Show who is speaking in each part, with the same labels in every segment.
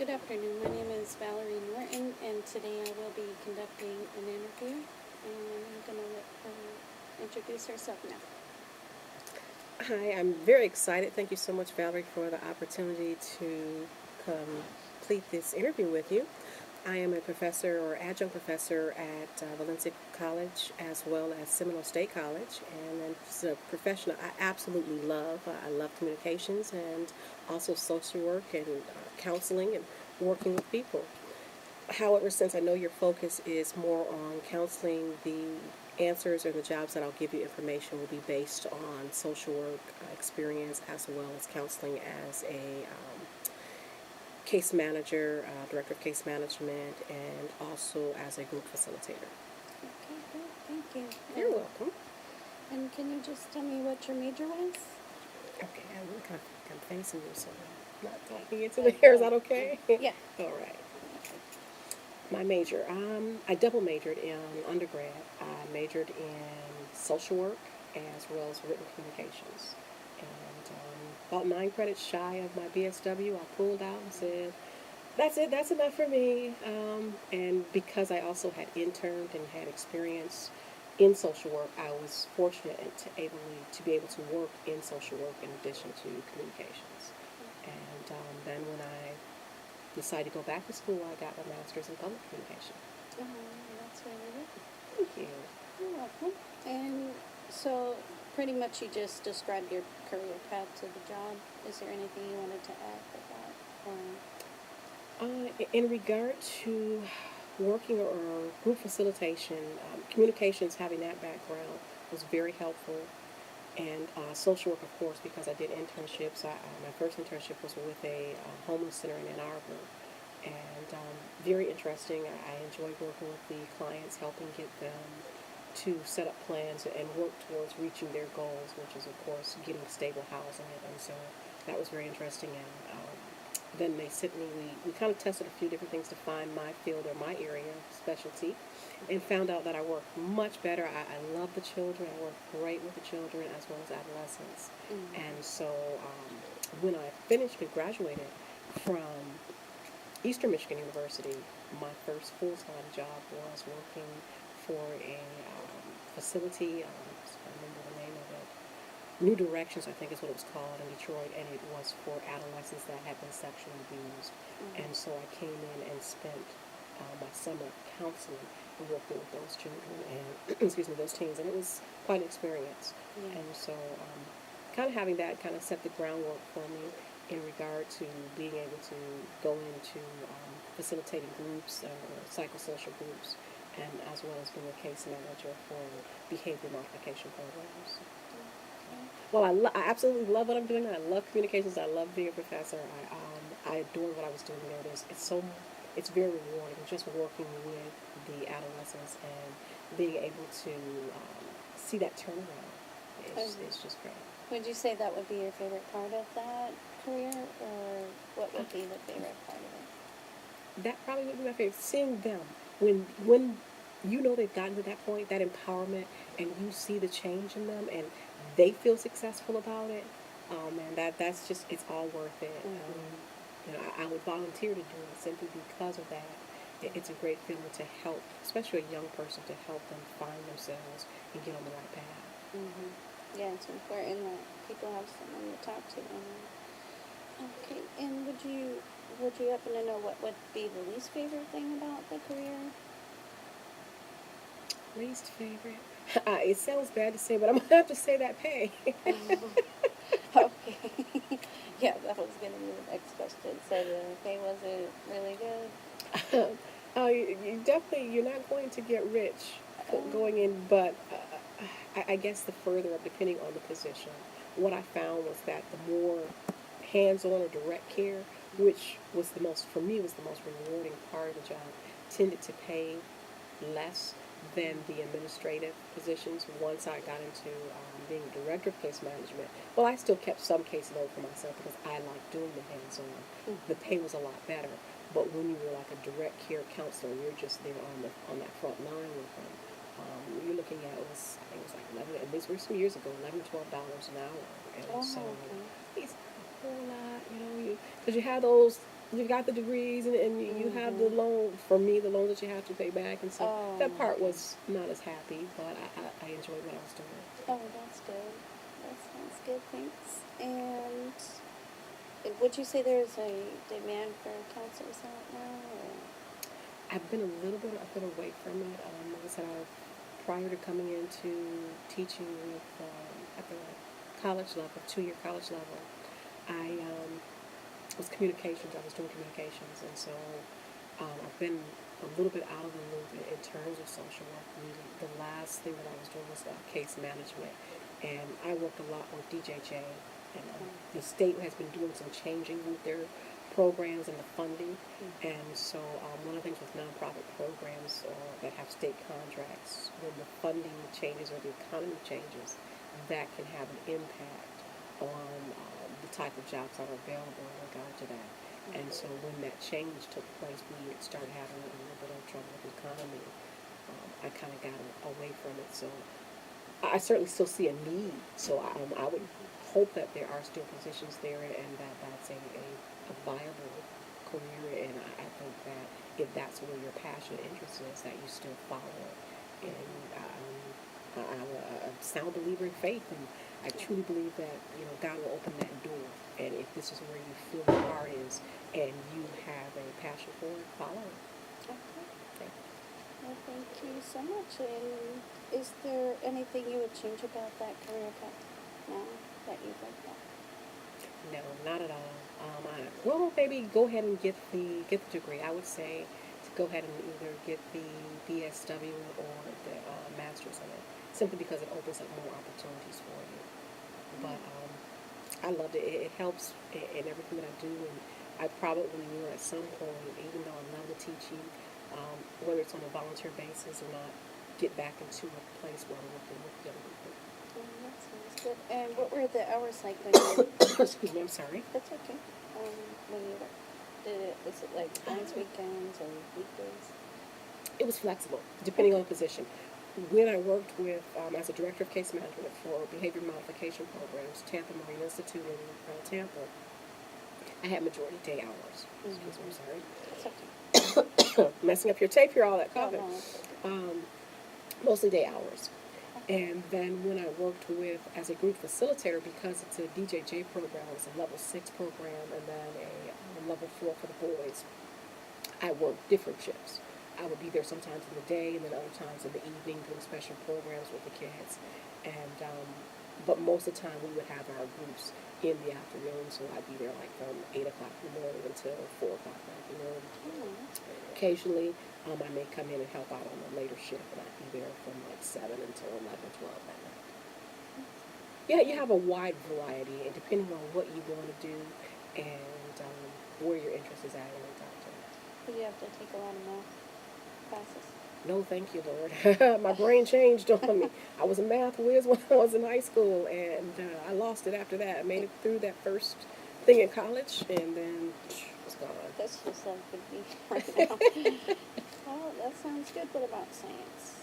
Speaker 1: Good afternoon. My name is Valerie Norton, and today I will be conducting an interview. And I'm going to let her introduce herself now.
Speaker 2: Hi, I'm very excited. Thank you so much, Valerie, for the opportunity to complete this interview with you. I am a professor or adjunct professor at Valencia College as well as Seminole State College, and it's a profession I absolutely love. I love communications and also social work and counseling and working with people. However, since I know your focus is more on counseling, the answers or the jobs that I'll give you information will be based on social work experience as well as counseling as a case manager, director of case management, and also as a group facilitator.
Speaker 1: Okay, good. Thank you.
Speaker 2: You're welcome.
Speaker 1: And can you just tell me what your major was?
Speaker 2: Okay, I'm facing you, so I'm not talking into the hair. Is that okay?
Speaker 1: Yeah.
Speaker 2: All right. My major, I double majored in undergrad. I majored in social work as well as written communications. And about 9 credits shy of my BSW, I pulled out and said, that's it, that's enough for me. And because I also had interned and had experience in social work, I was fortunate to be able to work in social work in addition to communications. And then when I decided to go back to school, I got my master's in public communication.
Speaker 1: Oh, that's really good.
Speaker 2: Thank you.
Speaker 1: You're welcome. And so, pretty much you just described your career path to the job. Is there anything you wanted to add with that?
Speaker 2: In regard to working or group facilitation, communications, having that background was very helpful. And social work, of course, because I did internships. My first internship was with a homeless center in Ann Arbor. And very interesting. I enjoyed working with the clients, helping get them to set up plans and work towards reaching their goals, which is, of course, getting stable housing. And so that was very interesting. And then they sent me, we kind of tested a few different things to find my field or my area of specialty, and found out that I work much better. I love the children. I work great with the children as well as adolescents.
Speaker 1: Mm-hmm.
Speaker 2: And so when I finished and graduated from Eastern Michigan University, my first full-time job was working for a facility. I remember the name of it. New Directions, I think is what it was called in Detroit, and it was for adolescents that had been sexually abused.
Speaker 1: Mm-hmm.
Speaker 2: And so I came in and spent my summer counseling and working with those children and excuse me, those teens, and it was quite an experience.
Speaker 1: Yeah.
Speaker 2: And so, kind of having that kind of set the groundwork for me in regard to being able to go into facilitating groups or psychosocial groups, and as well as being a case manager for behavior modification programs. Well, I absolutely love what I'm doing. I love communications. I love being a professor. I adore what I was doing there. It's very rewarding just working with the adolescents and being able to see that turnaround. It's just great.
Speaker 1: Would you say that would be your favorite part of that career, or what would be the favorite part of it?
Speaker 2: That probably would be my favorite. Seeing them when you know they've gotten to that point, that empowerment, and you see the change in them, and they feel successful about it. Oh man, that's just it's all worth it.
Speaker 1: Mm-hmm.
Speaker 2: I would volunteer to do it simply because of that. It's a great feeling to help, especially a young person, to help them find themselves and get on the right path.
Speaker 1: Mm-hmm. Yeah, it's important that people have someone to talk to. Okay, and would you happen to know what would be the least favorite thing about the career?
Speaker 2: Least favorite? It sounds bad to say, but I'm gonna have to say that pay.
Speaker 1: Okay. Yeah, that was going to be the next question. So the pay wasn't really good?
Speaker 2: You're not going to get rich going in, but I guess the further up, depending on the position, what I found was that the more hands-on or direct care, which was for me, was the most rewarding part of the job, tended to pay less than the administrative positions. Once I got into being a director of case management, well, I still kept some cases over for myself because I liked doing the hands-on.
Speaker 1: Mm-hmm.
Speaker 2: The pay was a lot better, but when you were like a direct care counselor, you're just there on that front line with them. You're looking at I think it was like 11. And these were some years ago, $11, $12 an hour, and so
Speaker 1: okay.
Speaker 2: it's a whole lot, because you have those you've got the degrees and you have the loan. For me, the loans that you have to pay back, and so
Speaker 1: Oh,
Speaker 2: that part was not as happy, but I enjoyed what I was doing.
Speaker 1: oh, that's good. That sounds good. Thanks. And would you say there's a demand for counselors out now? Or?
Speaker 2: I've been a little bit, I've been away from it. Like I said, prior to coming into teaching with at the college level, 2-year college level, I was communications. I was doing communications, and so I've been a little bit out of the loop in terms of social work. The last thing that I was doing was case management, and I worked a lot with DJJ, and the state has been doing some changing with their programs and the funding, and so one of the things with nonprofit programs that have state contracts, when the funding changes or the economy changes, that can have an impact on the type of jobs that are available in regard to that. And so when that change took place, we started having a little bit of trouble with the economy. I kind of got away from it. So I certainly still see a need. So I would hope that there are still positions there and that that's a viable career. And I think that if that's where your passion and interest is, that you still follow it. And I'm a sound believer in faith, and I truly believe that God will open that door. And if this is where you feel your heart is, and you have a passion for it, follow it.
Speaker 1: Okay. Well, thank you so much. And is there anything you would change about that career path now that you've looked at?
Speaker 2: No, not at all. Well, maybe go ahead and get the degree. I would say to go ahead and either get the BSW or the master's in it, simply because it opens up more opportunities for you. But I loved it. It helps in everything that I do, and I probably will at some point, even though I love the teaching, whether it's on a volunteer basis or not, get back into a place where I'm working with young people.
Speaker 1: Oh, that sounds good. And what were the hours like when you?
Speaker 2: Excuse me, I'm sorry.
Speaker 1: That's okay. When you did it, was it like nights, weekends, or weekdays?
Speaker 2: It was flexible, depending on the position. When I worked with, as a director of case management for behavior modification programs, Tampa Marine Institute in Tampa, I had majority day hours. Excuse me, I'm sorry.
Speaker 1: That's okay.
Speaker 2: Messing up your tape here, all that
Speaker 1: Oh,
Speaker 2: coughing.
Speaker 1: no, it's okay.
Speaker 2: Mostly day hours. And then when I worked with, as a group facilitator, because it's a DJJ program, it's a level 6 program, and then a level 4 for the boys, I worked different shifts. I would be there sometimes in the day, and then other times in the evening doing special programs with the kids. And but most of the time we would have our groups in the afternoon, so I'd be there like from 8 o'clock in the morning until 4 o'clock in the afternoon. Occasionally, I may come in and help out on a later shift, and I'd be there from like 7 until 11, 12 that night. Yeah, you have a wide variety, and depending on what you want to do and where your interest is at in regard to that.
Speaker 1: Did you have to take a lot of math classes?
Speaker 2: No, thank you, Lord. My brain changed on me. I was a math whiz when I was in high school, and I lost it after that. I made it through that first thing in college, and then it was gone.
Speaker 1: That's just like with me right now. Oh, that sounds good. What about science?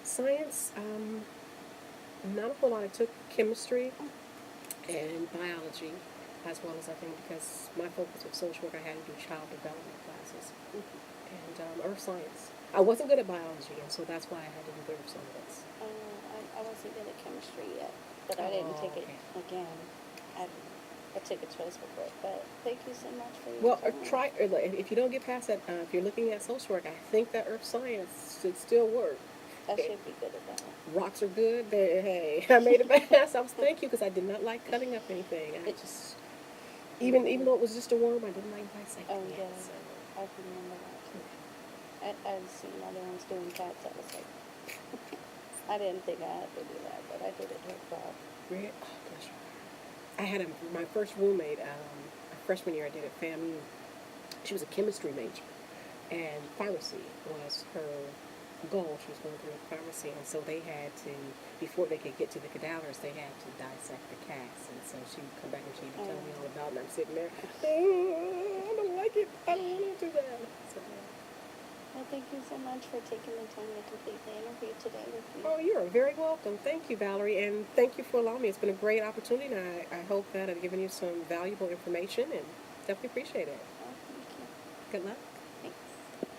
Speaker 2: Science, not a whole lot. I took chemistry and biology, as well as I think because my focus with social work, I had to do child development classes and earth science. I wasn't good at biology, and so that's why I had to do earth science.
Speaker 1: I wasn't good at chemistry yet, but I didn't take it again. I took a choice before, but thank you so much for your time.
Speaker 2: Try, if you don't get past that, if you're looking at social work, I think that earth science should still work.
Speaker 1: I should be good at that.
Speaker 2: Rocks are good. Hey, I made it past. Thank you, because I did not like cutting up anything. I just, even though it was just a worm, I didn't like dissecting
Speaker 1: Oh,
Speaker 2: it.
Speaker 1: yeah.
Speaker 2: So.
Speaker 1: I remember that too. I've seen other ones doing cats. I was like, I didn't think I had to do that, but I did it to a crowd.
Speaker 2: Really? Oh, bless you. I had my first roommate, my freshman year, I did at FAMU. She was a chemistry major, and pharmacy was her goal. She was going through pharmacy, and so they had to, before they could get to the cadavers, they had to dissect the cats. And so she would come back and she would tell me all about it, and I'm sitting there, I don't like it. I don't want to do that. So,
Speaker 1: Well, thank you so much for taking the time to complete the interview today with me.
Speaker 2: oh, you're very welcome. Thank you, Valerie, and thank you for allowing me. It's been a great opportunity, and I hope that I've given you some valuable information, and definitely appreciate it.
Speaker 1: Oh, thank
Speaker 2: Good luck.
Speaker 1: Thanks.